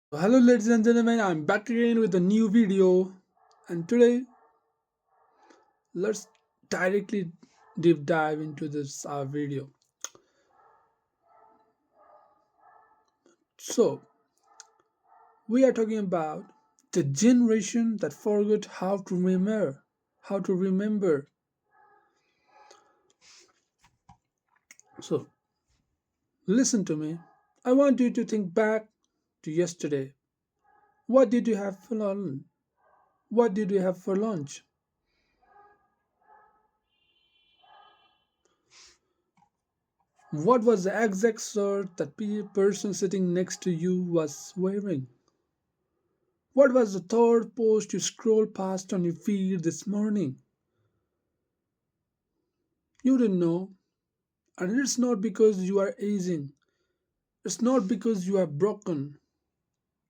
Hello, ladies and gentlemen, I'm back again with a new video, and today let's directly deep dive into this video. So, we are talking about the generation that forgot how to remember. How to remember. So, listen to me. I want you to think back to yesterday. What did you have for lunch? What did you have for lunch? What was the exact shirt that person sitting next to you was wearing? What was the third post you scrolled past on your feed this morning? You didn't know. And it's not because you are aging. It's not because you are broken.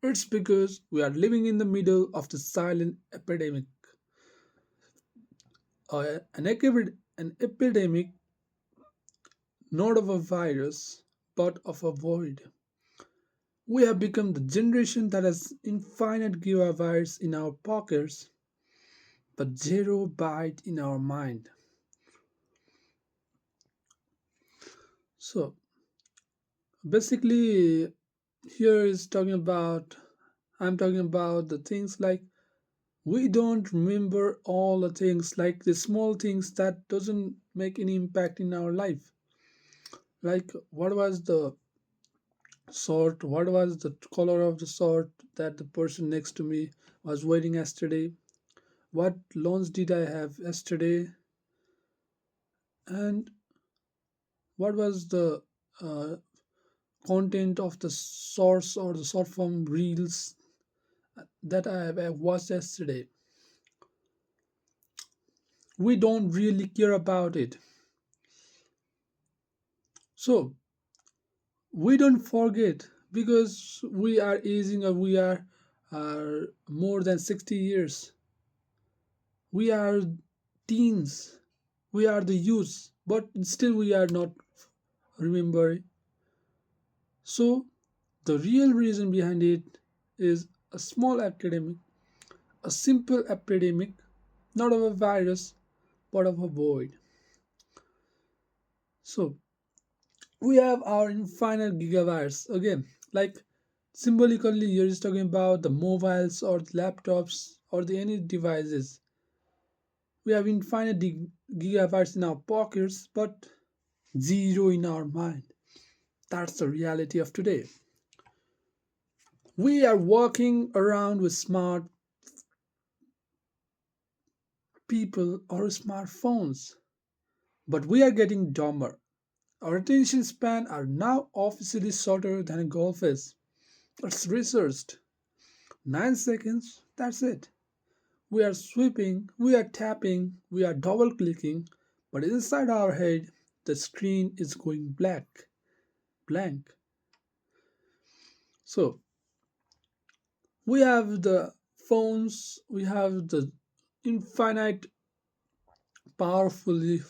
It's because we are living in the middle of the silent epidemic. An epidemic not of a virus, but of a void. We have become the generation that has infinite gigabytes in our pockets, but zero byte in our mind. So, basically, here is talking about I'm talking about the things like we don't remember all the things like the small things that doesn't make any impact in our life, like what was the sort, what was the color of the sort that the person next to me was wearing yesterday, what loans did I have yesterday, and what was the uh, content of the source or the short form reels that I have watched yesterday. We don't really care about it. So we don't forget because we are aging or we are more than 60 years. We are teens. We are the youth, but still we are not remembering. So the real reason behind it is a small epidemic, a simple epidemic, not of a virus, but of a void. So we have our infinite gigabytes again, like symbolically you're just talking about the mobiles or the laptops or the any devices. We have infinite gigabytes in our pockets but zero in our mind. That's the reality of today. We are walking around with smart people or smartphones, but we are getting dumber. Our attention span are now officially shorter than a golf is. It's researched. 9 seconds, that's it. We are sweeping, we are tapping, we are double clicking, but inside our head, the screen is going black, blank. So, we have the phones, we have the infinite powerfully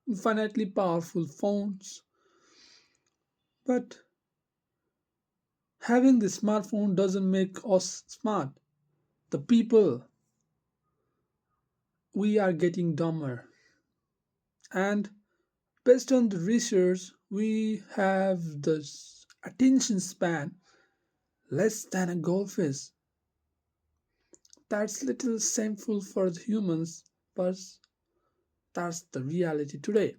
infinitely powerful phones, but having the smartphone doesn't make us smart. The people, we are getting dumber. And based on the research, we have this attention span less than a goldfish. That's little shameful for the humans, but that's the reality today.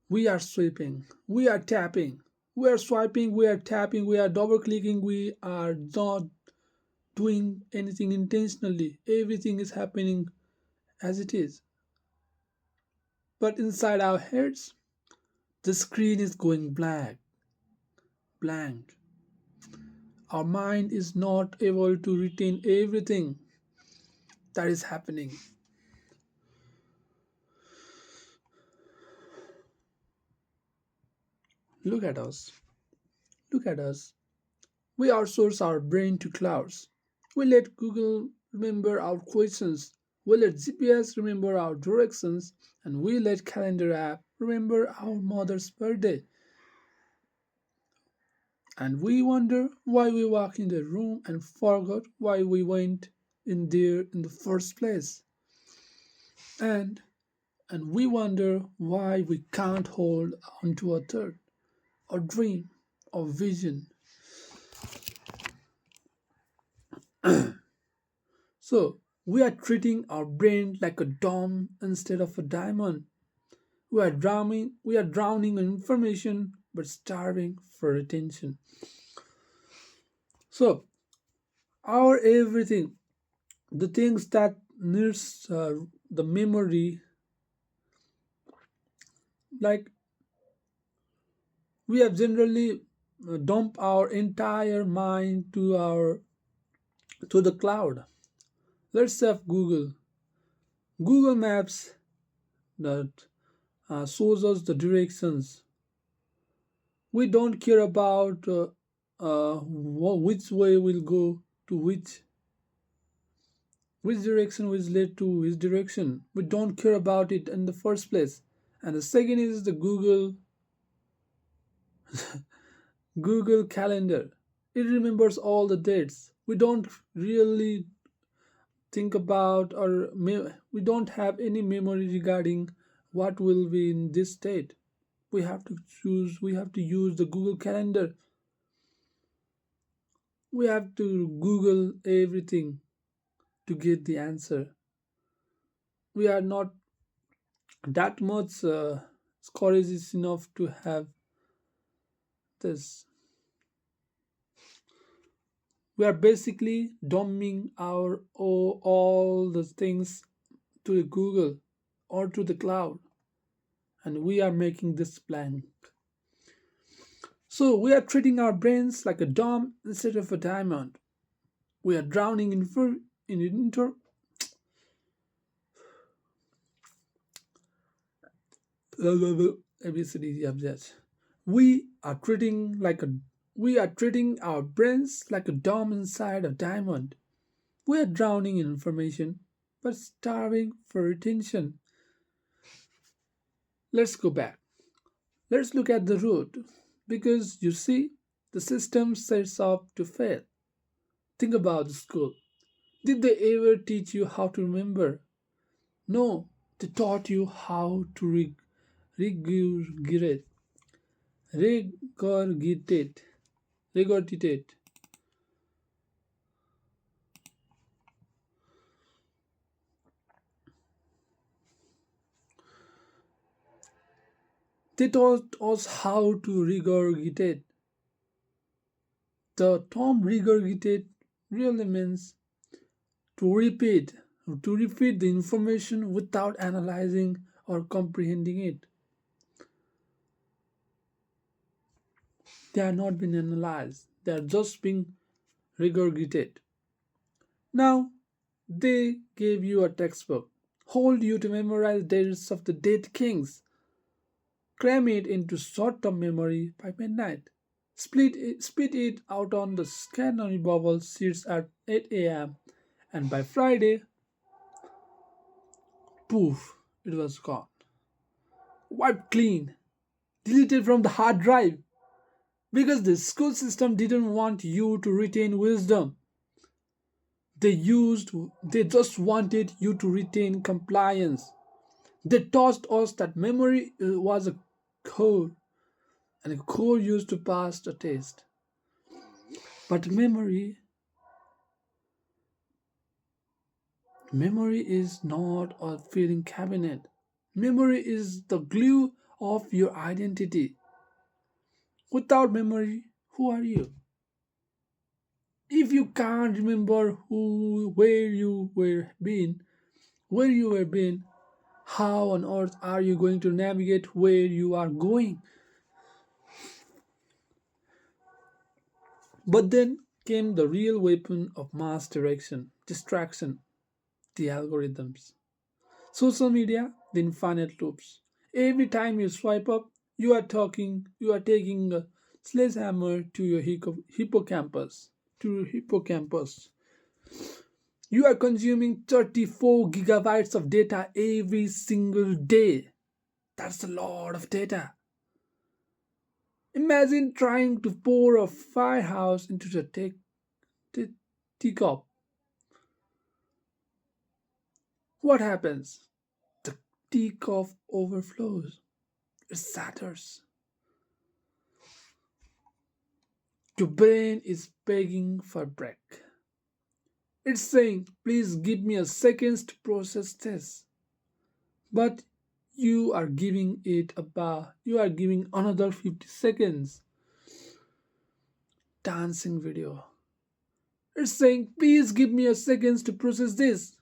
We are sweeping, we are tapping, we are swiping, we are tapping, we are double clicking, we are not doing anything intentionally. Everything is happening as it is. But inside our heads, the screen is going black, blank. Our mind is not able to retain everything that is happening. Look at us. Look at us. We outsource our brain to clouds. We let Google remember our questions. We let GPS remember our directions. And we let calendar app remember our mother's birthday. And we wonder why we walk in the room and forgot why we went in there in the first place. And and we wonder why we can't hold on to a thought, or dream, or vision. So we are treating our brain like a dome instead of a diamond. We are drowning in information but starving for attention. So our everything, the things that needs the memory, like we have generally dump our entire mind to the cloud. Let's have Google Maps that shows us the directions. We don't care about which way we'll go to which direction will lead to which direction. We don't care about it in the first place. And the second is the Google Calendar. It remembers all the dates. We don't really think about, or we don't have any memory regarding what will be in this date. We have to use the Google Calendar. We have to Google everything to get the answer. We are not that much courageous enough to have this. We are basically dumping our all the things to the Google or to the cloud, and we are making this blank. So we are treating our brains like a dome instead of a diamond. We are drowning in inter ABCD objects. We are treating like a we are treating our brains like a dome inside a diamond. We are drowning in information, but starving for attention. Let's go back. Let's look at the root. Because you see, the system sets up to fail. Think about the school. Did they ever teach you how to remember? No, they taught you how to regurgitate. Regurgitate. Regurgitate. They taught us how to regurgitate. The term regurgitate really means to repeat, to repeat the information without analyzing or comprehending it. They are not being analyzed, they are just being regurgitated. Now, they gave you a textbook, hold you to memorize dates of the dead kings, cram it into short-term memory by midnight, spit it out on the canary bubble sheets at 8 a.m., and by Friday, poof, it was gone. Wiped clean, deleted from the hard drive, because the school system didn't want you to retain wisdom. They just wanted you to retain compliance. They taught us that memory was a code, and a code used to pass the test. But memory is not a filing cabinet. Memory is the glue of your identity. Without memory, who are you? If you can't remember where you were been, how on earth are you going to navigate where you are going? But then came the real weapon of mass distraction, the algorithms. Social media, the infinite loops. Every time you swipe up, you are taking a sledgehammer to your hippocampus. You are consuming 34 gigabytes of data every single day. That's a lot of data. Imagine trying to pour a firehouse into the te- teacup. What happens? The teacup overflows. It shatters. Your brain is begging for break. It's saying, please give me a second to process this. But you are giving another 50 seconds. Dancing video. It's saying, please give me a second to process this.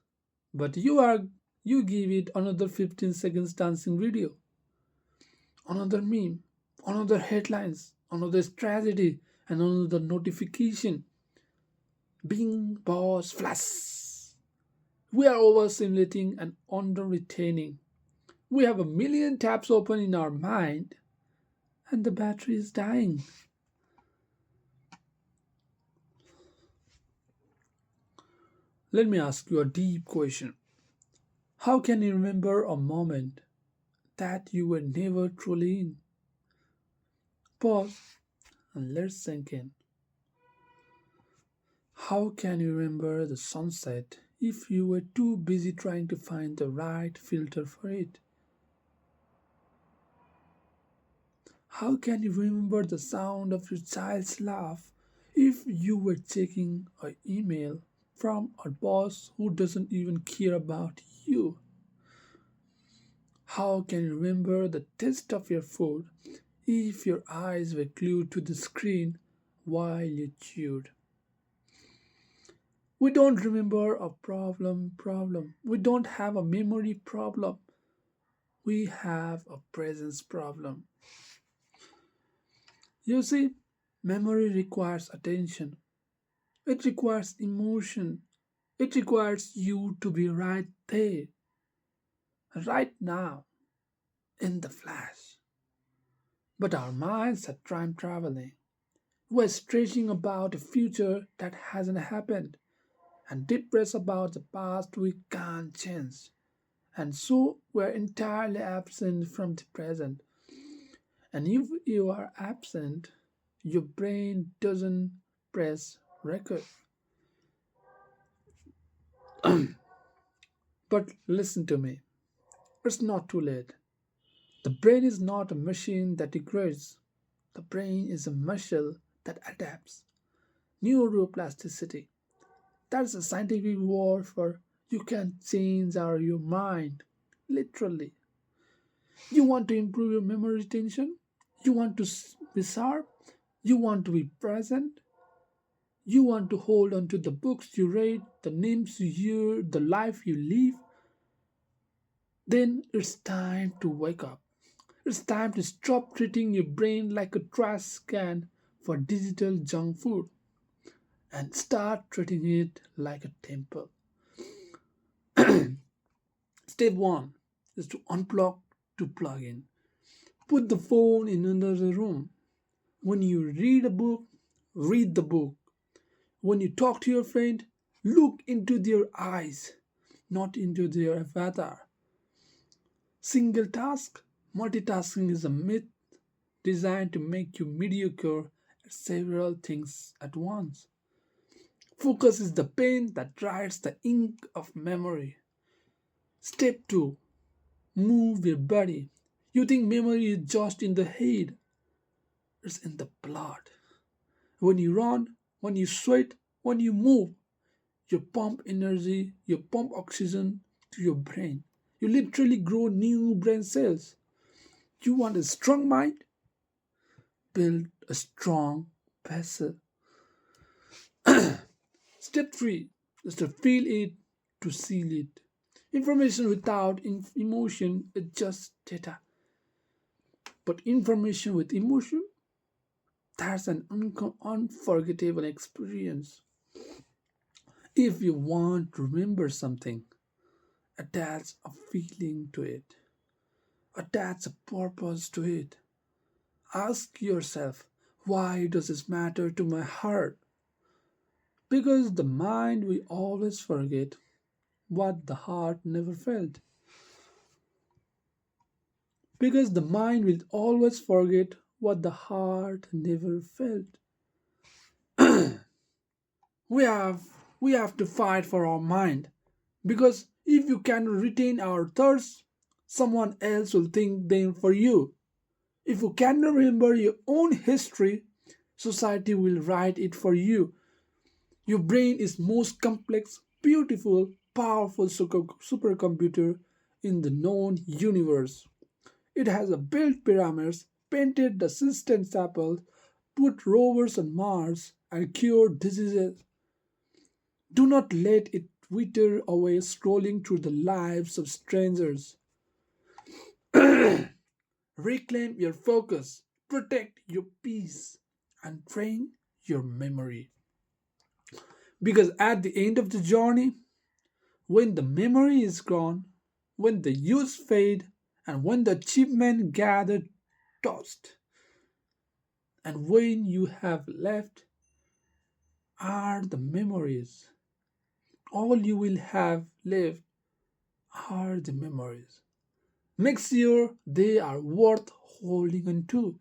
But you give it another 15 seconds dancing video. Another meme, another headlines, another tragedy, and another notification. Bing, boss, flash. We are overstimulating and under retaining. We have a million tabs open in our mind, and the battery is dying. Let me ask you a deep question. How can you remember a moment that you were never truly in? Pause and let's sink in. How can you remember the sunset if you were too busy trying to find the right filter for it? How can you remember the sound of your child's laugh if you were checking an email from a boss who doesn't even care about you? How can you remember the taste of your food if your eyes were glued to the screen while you chewed? We don't remember a problem. We don't have a memory problem. We have a presence problem. You see, memory requires attention. It requires emotion. It requires you to be right there, right now, in the flash. But our minds are time traveling. We're stressing about a future that hasn't happened and depressed about the past we can't change. And so we're entirely absent from the present. And if you are absent, your brain doesn't press record. But listen to me, it's not too late. The brain is not a machine that degrades, the brain is a muscle that adapts. Neuroplasticity. That's a scientific word for you can change your mind. Literally. You want to improve your memory retention? You want to be sharp? You want to be present? You want to hold on to the books you read, the names you hear, the life you live? Then it's time to wake up. It's time to stop treating your brain like a trash can for digital junk food and start treating it like a temple. Step 1 is to unplug to plug in. Put the phone in another room. When you read the book. When you talk to your friend, look into their eyes, not into their avatar. Single task, multitasking is a myth designed to make you mediocre at several things at once. Focus is the pen that writes the ink of memory. Step 2 Move your body. You think memory is just in the head, it's in the blood. When you run, when you sweat, when you move, you pump energy, you pump oxygen to your brain. You literally grow new brain cells. You want a strong mind? Build a strong vessel. Step 3 is to feel it, to seal it. Information without emotion is just data. But information with emotion, that's an unforgettable experience. If you want to remember something, attach a feeling to it, attach a purpose to it. Ask yourself, why does this matter to my heart? Because the mind will always forget what the heart never felt. Because the mind will always forget what the heart never felt. we have we have to fight for our mind, because if you can retain our thoughts, someone else will think them for you. If you cannot remember your own history, society will write it for you. Your brain is most complex, beautiful, powerful supercomputer in the known universe. It has a built pyramids, painted the system samples, put rovers on Mars, and cured diseases. Do not let it wither away scrolling through the lives of strangers. Reclaim your focus, protect your peace, and train your memory. Because at the end of the journey, when the memory is gone, when the youth fade, and when the achievement gather dust, and when you have left are the memories, all you will have left are the memories. Make sure they are worth holding on to.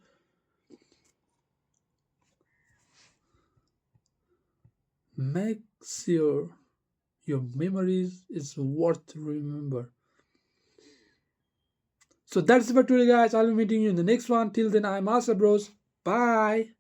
Make sure your memories is worth to remember. So that's it for today, guys. I'll be meeting you in the next one. Till then, I'm Asa Bros. Bye.